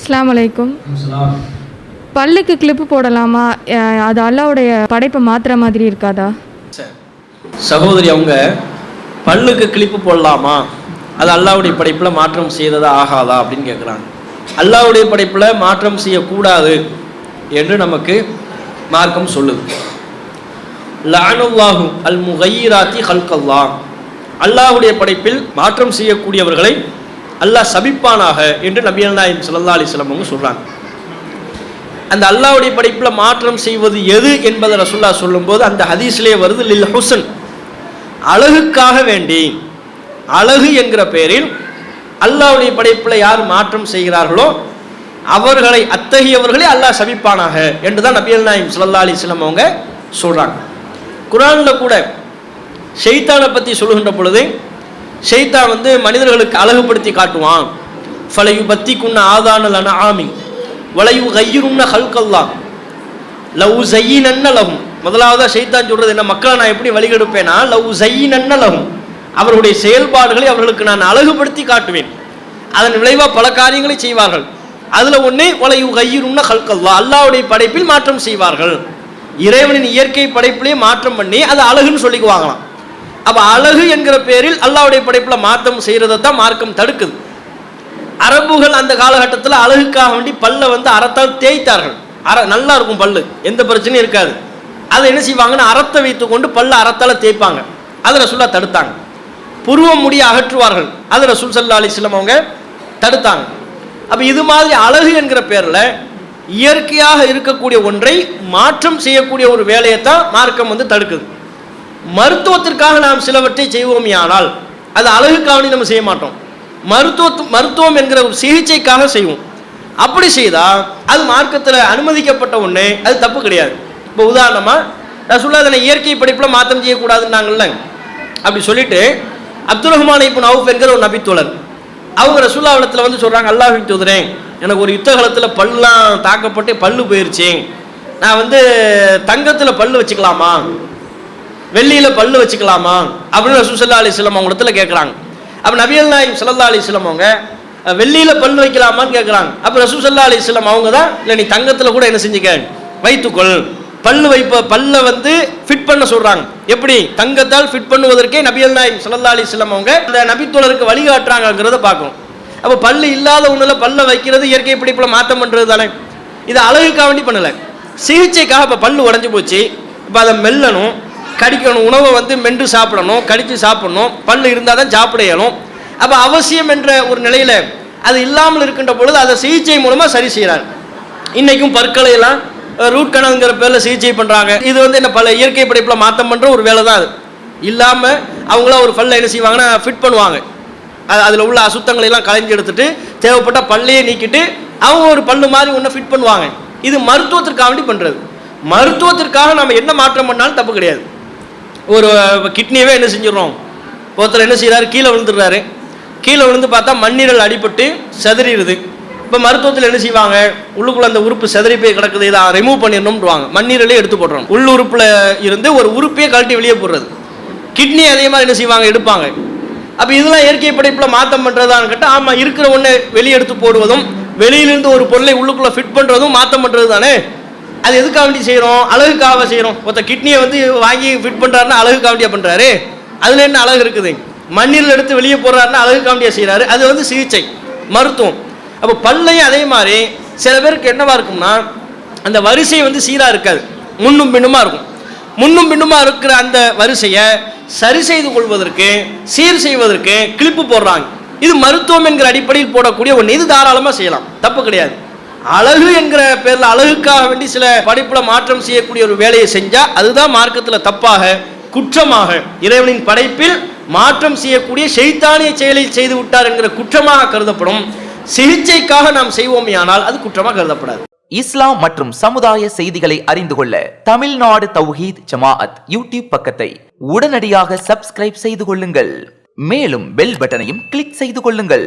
அஸ்ஸலாமு அலைக்கும். பல்லுக்கு கிளிப்பு போடலாமா? அது அல்லாவுடைய படைப்பை மாற்றுற மாதிரி இருக்காதா? சகோதரி, அவங்க பல்லுக்கு கிளிப்பு போடலாமா, அது அல்லாவுடைய படைப்பில் மாற்றம் செய்ததா ஆகாதா அப்படின்னு கேட்குறாங்க. அல்லாவுடைய படைப்பில் மாற்றம் செய்யக்கூடாது என்று நமக்கு மார்க்கம் சொல்லுது. லஅனுல்லாஹு அல் முகையிராத்தி ஹல்கல்லாஹ், அல்லாஹ்வுடைய படைப்பில் மாற்றம் செய்யக்கூடியவர்களை அல்லாஹ் சபிப்பானாக என்று நபிகள் நாயகம் ஸல்லல்லாஹு அலைஹி வஸல்லம் அவங்க சொல்கிறாங்க. அந்த அல்லாஹ்வுடைய படைப்பில் மாற்றம் செய்வது எது என்பதை ரசூலுல்லாஹ் சொல்லும்போது அந்த ஹதீஸ்லேயே வருது, லில் ஹுஸ்ன், அழகுக்காக வேண்டி, அழகு என்கிற பெயரில் அல்லாஹ்வுடைய படைப்பில் யார் மாற்றம் செய்கிறார்களோ அவர்களை, அத்தகையவர்களை அல்லாஹ் சபிப்பானாக என்று தான் நபிகள் நாயகம் ஸல்லல்லாஹு அலைஹி வஸல்லம் அவங்க சொல்கிறாங்க. குர்ஆனில் கூட ஷைத்தானை பற்றி சொல்லுகின்ற பொழுது, ஷைத்தான் மனிதர்களுக்கு அழகுபடுத்தி காட்டுவான். ஃபலையு பத்தி குன்ன ஆதானல் அன்ஆமி வலையு கையிருன்ன ஹல்கல்லாஹ் லவ் ஸையினன்ன லஹும். முதலாவதாக ஷைத்தான் சொல்றது என்ன, மக்களை நான் எப்படி வழிகெடுப்பேனா, லவ் ஸையினன்ன லஹும், அவர்களுடைய செயல்பாடுகளை அவர்களுக்கு நான் அழகுபடுத்தி காட்டுவேன். அதன் விளைவாக பல காரியங்களை செய்வார்கள். அதில் ஒன்று வலையு கையிருன்ன ஹல்கல்லாஹ், அல்லாஹ்வுடைய படைப்பில் மாற்றம் செய்வார்கள். இறைவனின் இயற்கை படைப்பிலே மாற்றம் பண்ணி அது அழகுன்னு சொல்லிக்குவாங்களாம். அப்போ அழகு என்கிற பேரில் அல்லாஹ்வுடைய படைப்பில் மாற்றம் செய்கிறத தான் மார்க்கம் தடுக்குது. அரபுகள் அந்த காலகட்டத்தில் அழகுக்காக வேண்டி பல்லை அறத்தால் தேய்த்தார்கள். நல்லா இருக்கும் பல்லு, எந்த பிரச்சனையும் இருக்காது. அதை என்ன செய்வாங்கன்னு அறத்தை வைத்து கொண்டு பல்லை அறத்தால் தேய்ப்பாங்க. அதை ரசூலுல்லாஹ் தடுத்தாங்க. புருவ முடிய அகற்றுவார்கள், அதை ரசூல் ஸல்லல்லாஹு அலைஹி வஸல்லம் அவங்க தடுத்தாங்க. அப்போ இது மாதிரி அழகு என்கிற பேரில் இயற்கையாக இருக்கக்கூடிய ஒன்றை மாற்றம் செய்யக்கூடிய ஒரு வேலையை தான் மார்க்கம் தடுக்குது. மருத்துவத்திற்காக நாம் சிலவற்றை செய்வோமே, ஆனால் அது அழகுக்காக நம்ம செய்ய மாட்டோம். மருத்துவம் என்கிற ஒரு சிகிச்சைக்காக செய்வோம். அப்படி செய்தால் அது மார்க்கத்தில் அனுமதிக்கப்பட்ட ஒன்று, அது தப்பு கிடையாது. இப்போ உதாரணமாக ரசூலுல்லாஹ் அதனை இயற்கை படைப்பில் மாற்றம் செய்யக்கூடாதுன்னாங்கல்ல, அப்படி சொல்லிட்டு அப்துல் ரஹ்மான் இப்னு அவுஃப் என்கிற ஒரு நபித்தோழர் அவங்க ரசூலுல்லாஹ் இடத்துல சொல்கிறாங்க, அல்லாஹ்வின் தூதரே, எனக்கு ஒரு யுத்த காலத்தில் பல்லாம் தாக்கப்பட்டு பல்லு போயிடுச்சு, நான் தங்கத்தில் பல்லு வச்சுக்கலாமா, வெள்ளியில் பல்லு வச்சுக்கலாமா அப்படின்னு ரசூல் ஸல்லல்லாஹு அலைஹி வஸல்லம் அவங்க இடத்துல கேட்குறாங்க. அப்போ நபிகள் நாயகம் ஸல்லல்லாஹு அலைஹி வஸல்லம் அவங்க வெள்ளியில் பல்லு வைக்கலாமான்னு கேட்குறாங்க. அப்போ ரசூல் ஸல்லல்லாஹு அலைஹி வஸல்லம் அவங்க தான், இல்லை நீ தங்கத்தில் கூட என்ன செஞ்சுக்க, வைத்துக்கொள், பல்லு பல்லை ஃபிட் பண்ண சொல்கிறாங்க. எப்படி தங்கத்தால் ஃபிட் பண்ணுவதற்கே நபிகள் நாயகம் ஸல்லல்லாஹு அலைஹி வஸல்லம் அவங்க அந்த நபித்தோழருக்கு வழிகாட்டுறாங்கிறத பார்க்கணும். அப்போ பல்லு இல்லாத ஒன்றில் பல்லை வைக்கிறது இயற்கை பிடிப்பில் மாற்றம் பண்ணுறது தானே. இது அழகுக்காக வேண்டி பண்ணலை, சிகிச்சைக்காக. இப்போ பல்லு உடஞ்சி போச்சு, இப்போ அதை மெல்லணும், கடிக்கணும், உணவை மென்று சாப்பிடணும், கடித்து சாப்பிடணும், பல்லு இருந்தால் தான் சாப்பிட இயலும். அப்போ அவசியம் என்ற ஒரு நிலையில் அது இல்லாமல் இருக்கின்ற பொழுது அதை சிகிச்சை மூலமாக சரி செய்கிறார். இன்றைக்கும் பற்களை எல்லாம் ரூட் கனல்ங்கிற பேரில் சிகிச்சை பண்ணுறாங்க. இது என்ன பல இயற்கை படைப்பில் மாற்றம் பண்ணுற ஒரு வேலை தான். அது இல்லாமல் அவங்களா ஒரு பல்லை என்ன செய்வாங்கன்னா ஃபிட் பண்ணுவாங்க. அதில் உள்ள அசுத்தங்களை எல்லாம் கலைஞ்சி எடுத்துட்டு தேவைப்பட்ட பல்லையே நீக்கிட்டு அவங்க ஒரு பல்லு மாதிரி ஒன்று ஃபிட் பண்ணுவாங்க. இது மருத்துவத்திற்காக வேண்டி பண்ணுறது. மருத்துவத்திற்காக நம்ம என்ன மாற்றம் பண்ணாலும் தப்பு கிடையாது. ஒரு கிட்னியவே என்ன செஞ்சிடறோம், ஒருத்தர் என்ன செய்கிறாரு, கீழே விழுந்துடுறாரு, கீழே விழுந்து பார்த்தா மண்ணீரல் அடிபட்டு செதறிடுது. இப்போ மருத்துவத்தில் என்ன செய்வாங்க, உள்ளுக்குள்ள அந்த உறுப்பு செதறி போய் கிடக்குது, இதை ரிமூவ் பண்ணிடணும்னுவாங்க, மண்ணீரலே எடுத்து போடுறோம். உள்ளுறுப்பில் இருந்து ஒரு உறுப்பையே கழட்டி வெளியே போடுறது. கிட்னி அதே மாதிரி என்ன செய்வாங்க, எடுப்பாங்க. அப்போ இதெல்லாம் இயற்கை படைப்பில் மாற்றம் பண்ணுறதான்னு கேட்டால் ஆமாம், இருக்கிற ஒன்றை வெளியே எடுத்து போடுவதும் வெளியிலிருந்து ஒரு பொருளை உள்ளுக்குள்ளே ஃபிட் பண்ணுறதும் மாற்றம் பண்ணுறது தானே. அது எதுக்காக வேண்டி செய்கிறோம், அழகுக்காக செய்கிறோம். ஒருத்தர் கிட்னியை வாங்கி ஃபிட் பண்ணுறாருன்னா அழகுக்காக வேண்டியா பண்ணுறாரு, அதில் என்ன அழகு இருக்குது. மண்ணீரில் எடுத்து வெளியே போடுறாருன்னா அழகுக்காக வேண்டியா செய்கிறாரு, அது சிகிச்சை, மருத்துவம். அப்போ பல்லையும் அதே மாதிரி சில பேருக்கு என்னவா இருக்கும்னா அந்த வரிசை சீராக இருக்காது, முன்னும் பின்னுமா இருக்கும். முன்னும் பின்னுமா இருக்கிற அந்த வரிசையை சரி செய்து கொள்வதற்கு, சீர் செய்வதற்கு கிளிப்பு போடுறாங்க. இது மருத்துவம் என்கிற அடிப்படையில் போடக்கூடிய ஒன்று. இது தாராளமாக செய்யலாம், தப்பு கிடையாது. அழகு என்கிற பேரில் அழகுக்காக வேண்டி சில படைப்பில் மாற்றம் செய்யக்கூடிய ஒரு வேலையை செஞ்சால் அதுதான் மார்க்கத்தில் தப்பாக, குற்றமாக, இறைவனின் படைப்பில் மாற்றம் செய்யக்கூடிய ஷைத்தானிய செயலை செய்து விட்டார் என்கிற குற்றமாக கருதப்படும். சிகிச்சைக்காக நாம் செய்வோமே ஆனால் அது குற்றமாக கருதப்படாது. இஸ்லாம் மற்றும் சமுதாய செய்திகளை அறிந்து கொள்ள தமிழ்நாடு தௌஹீத் ஜமாஅத் யூடியூப் பக்கத்தை உடனடியாக சப்ஸ்கிரைப் செய்து கொள்ளுங்கள். மேலும் பெல் பட்டனையும் கிளிக் செய்து கொள்ளுங்கள்.